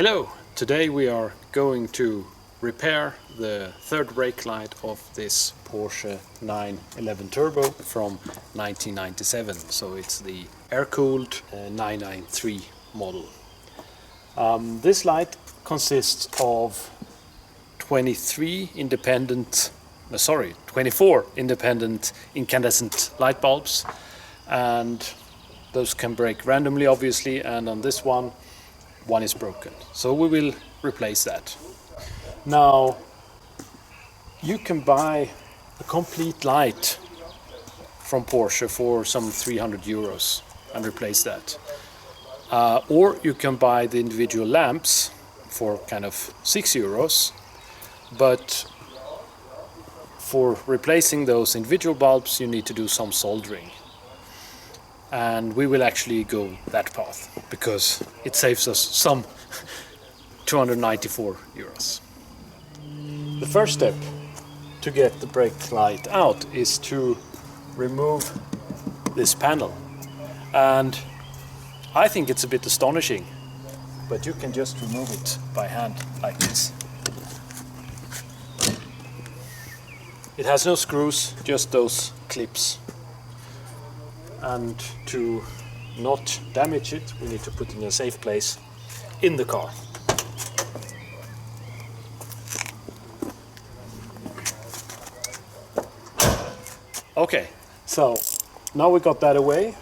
Hello! Today we are going to repair the third brake light of this Porsche 911 Turbo from 1997. So it's the air-cooled 993 model. This light consists of 24 independent incandescent light bulbs, and those can break randomly obviously, and on this one is broken. So we will replace that. Now you can buy a complete light from Porsche for some 300 euros and replace that. Or you can buy the individual lamps for kind of 6 euros, but for replacing those individual bulbs you need to do some soldering. And we will actually go that path because it saves us some 294 euros. The first step to get the brake light out is to remove this panel. And I think it's a bit astonishing, but you can just remove it by hand like this. It has no screws, just those clips. And to not damage it, we need to put it in a safe place in the car. Okay, so now we got that away.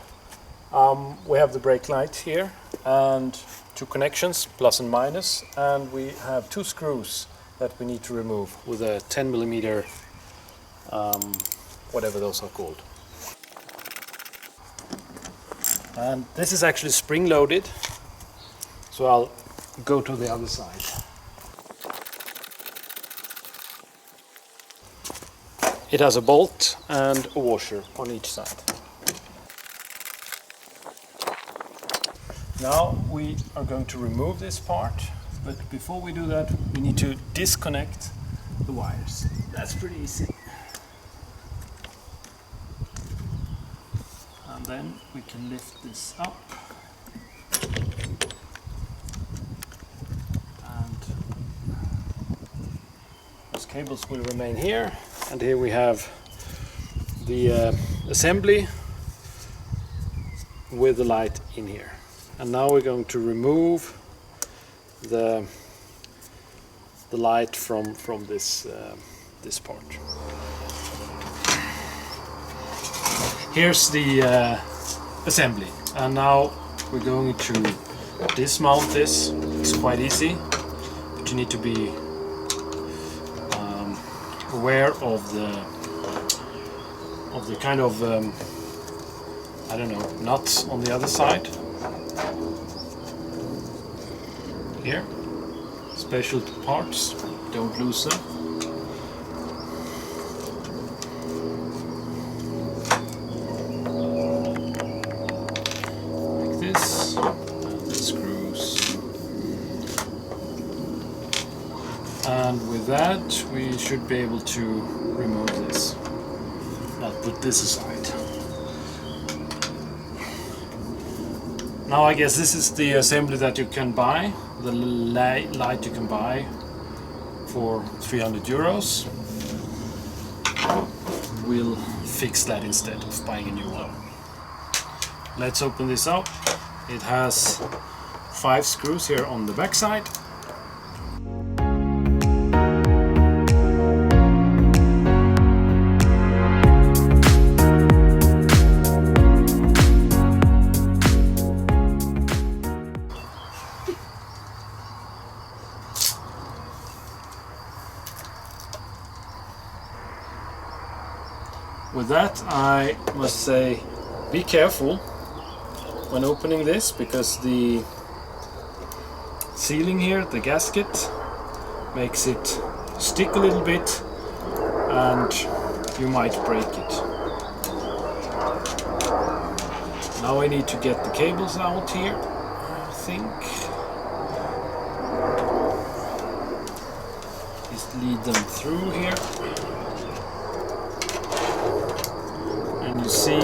We have the brake light here and two connections, plus and minus, and we have two screws that we need to remove with a 10mm, whatever those are called. And this is actually spring-loaded, so I'll go to the other side. It has a bolt and a washer on each side. Now we are going to remove this part, but before we do that we need to disconnect the wires. That's pretty easy. And then we can lift this up, and those cables will remain here. And here we have the assembly with the light in here. And now we're going to remove the light from this part. Here's the assembly, and now we're going to dismount this. It's quite easy, but you need to be aware of the kind of I don't know, nuts on the other side. Here, special parts, don't lose them. And with that we should be able to remove this. I'll put this aside. Now I guess this is the assembly that you can buy, the light you can buy for 300 euros. We'll fix that instead of buying a new one. Let's open this up. It has 5 screws here on the back side. With that, I must say, be careful when opening this, because the sealing here, the gasket, makes it stick a little bit and you might break it. Now I need to get the cables out here, I think. Just lead them through here. And you see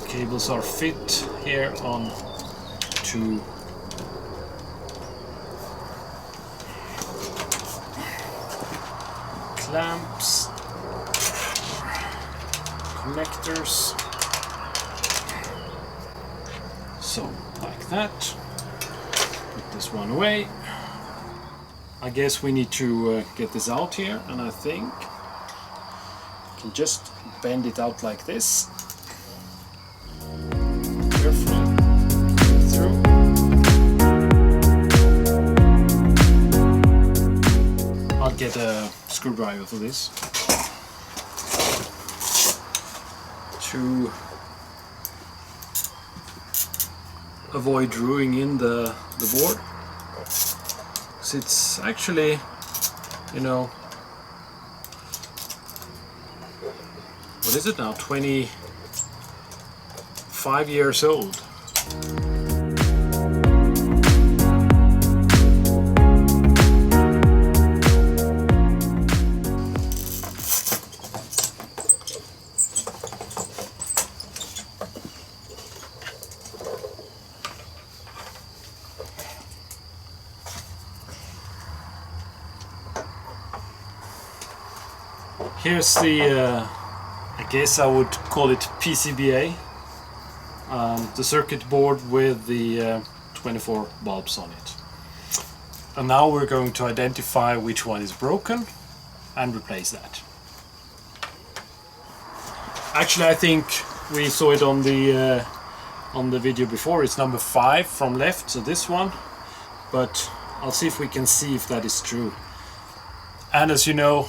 cables are fit here on to clamps, connectors. So, like that. Put this one away. I guess we need to get this out here, and I think you can just bend it out like this. Careful. Through. I'll get a screwdriver for this to avoid ruining in the board. So it's actually, you know, what is it now, 25 years old. Here's the, I guess I would call it PCBA, the circuit board with the 24 bulbs on it. And now we're going to identify which one is broken and replace that. Actually, I think we saw it on the video before. It's number 5 from left, so this one. But I'll see if we can see if that is true. And as you know,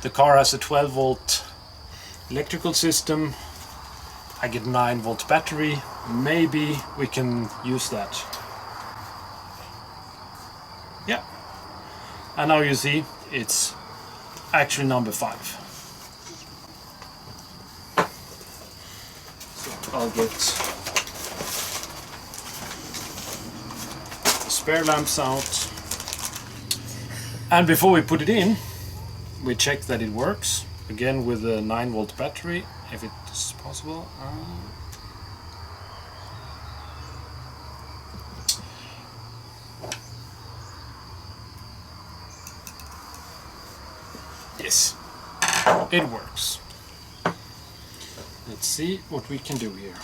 the car has a 12 volt electrical system. I get 9 volt battery. Maybe we can use that. Yeah. And now you see it's actually number 5. So I'll get the spare lamps out. And before we put it in, we check that it works, again with a 9 volt battery, if it is possible. Yes, it works. Let's see what we can do here.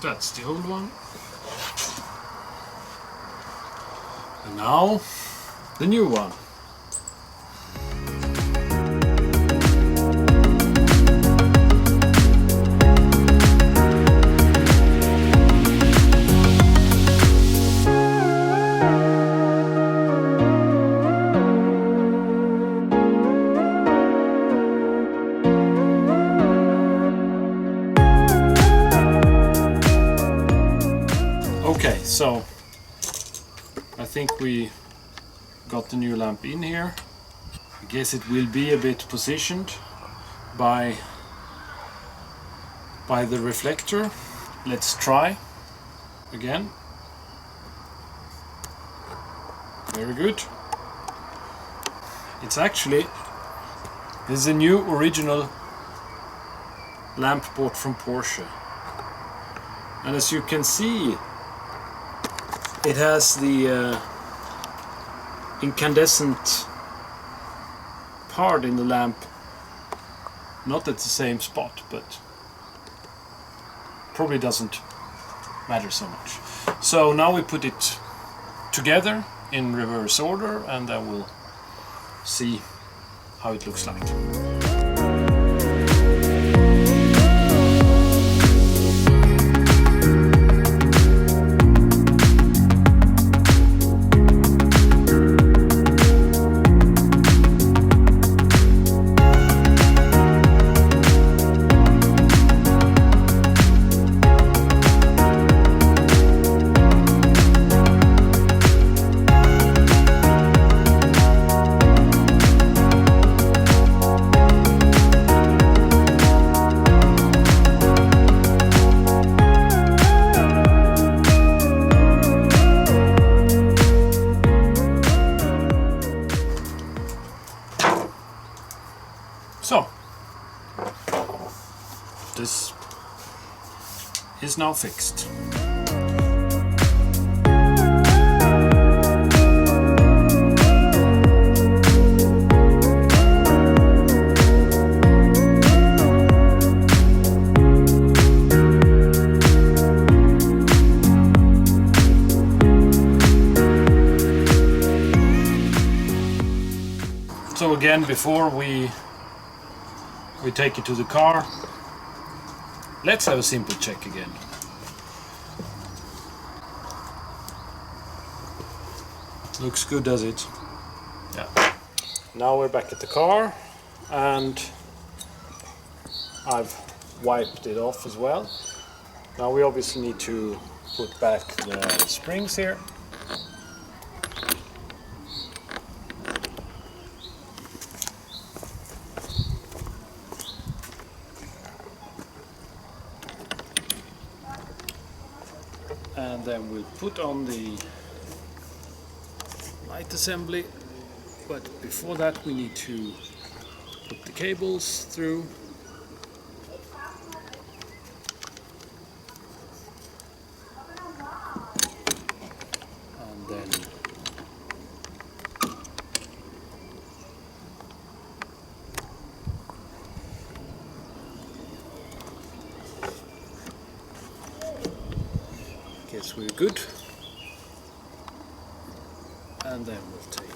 That's the old one. And now the new one. Okay, so I think we got the new lamp in here. I guess it will be a bit positioned by the reflector. Let's try again. Very good. It's actually, this is a new original lamp bought from Porsche. And as you can see, it has the incandescent part in the lamp, not at the same spot, but probably doesn't matter so much. So now we put it together in reverse order, and then we'll see how it looks like. this is now fixed. So again, before we take it to the car, let's have a simple check again. Looks good, does it? Yeah. Now we're back at the car and I've wiped it off as well. Now we obviously need to put back the springs here. And then we'll put on the light assembly, but before that we need to put the cables through. And then guess we're good. And then we'll take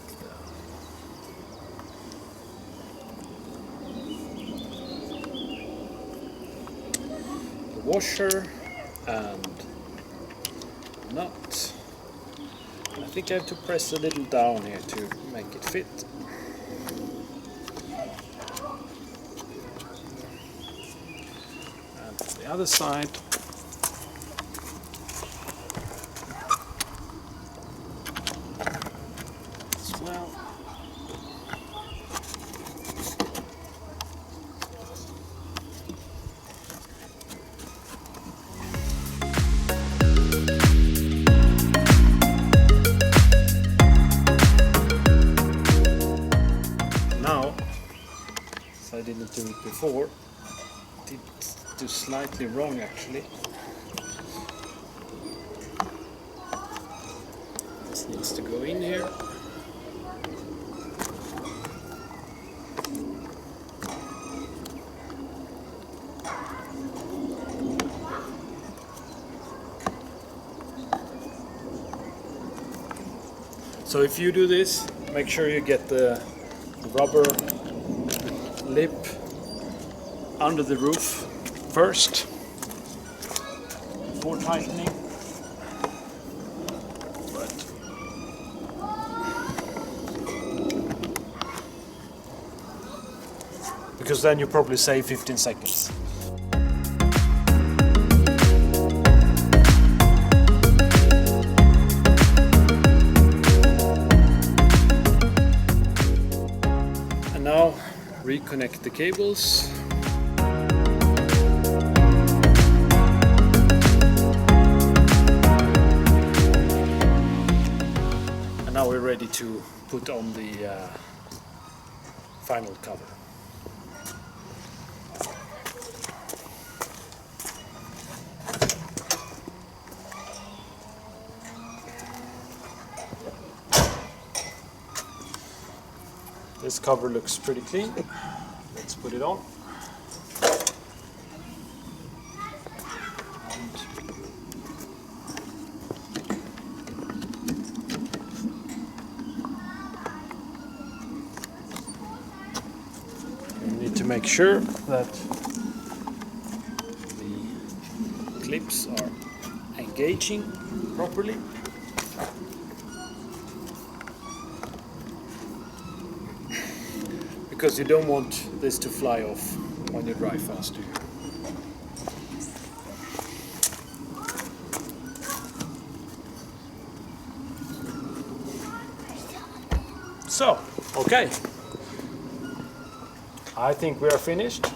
the washer and nut. I think I have to press a little down here to make it fit. And the other side. Well, now, as I didn't do it before, I did do slightly wrong actually. This needs to go in here. So if you do this, make sure you get the rubber lip under the roof first before tightening. Because then you probably save 15 seconds. Now reconnect the cables. And now we're ready to put on the final cover. This cover looks pretty clean. Let's put it on. You need to make sure that the clips are engaging properly. Because you don't want this to fly off when you drive fast, do you? So, okay. I think we are finished.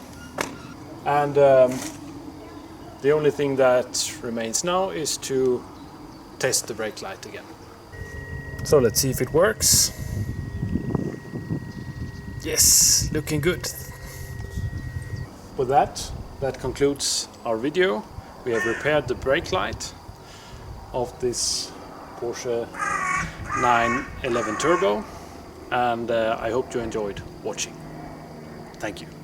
And the only thing that remains now is to test the brake light again. So let's see if it works. Yes, looking good. With that, that concludes our video. We have repaired the brake light of this Porsche 911 Turbo, and I hope you enjoyed watching. Thank you.